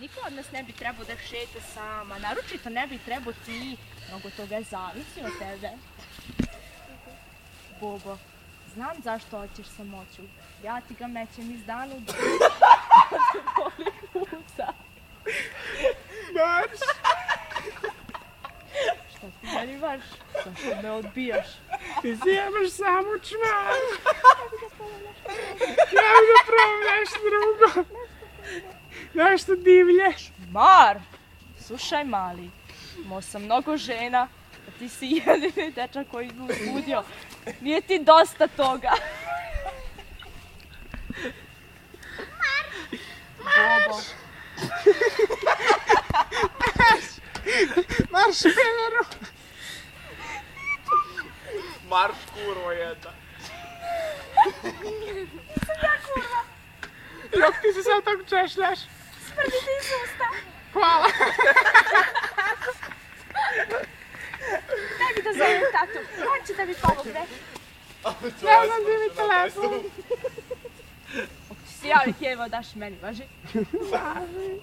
Niko od nas ne bi trebao da šeta sama, naročito ne bi trebao ti. Mnogo toga zavisi od tebe. Bobo, znam zašto hoćeš samoću. Ja ti ga mećem iz dana u dan. Boli puta. Marš! Šta ti meni marš? Zašto me odbijaš? Ti si jemaš samo čvar. Ja bih da probam nešto drugo. Nešto divlje. Mar! Slušaj, mali, imao sam mnogo žena, a ti si jedini dečak koji me uzbudio. Nije ti dosta toga. Bobo. Marš, Pero! Marš, kurvo jedna. Nisam ja kurva. Jok, ti se sad tako češljaš. Smrdi ti iz usta. Hvala. Daj mi da zovem tatu. On će da mi pomogne. Ne znam gdje mi telefon. Ako si javi Kevo, daš meni, važi? Važi.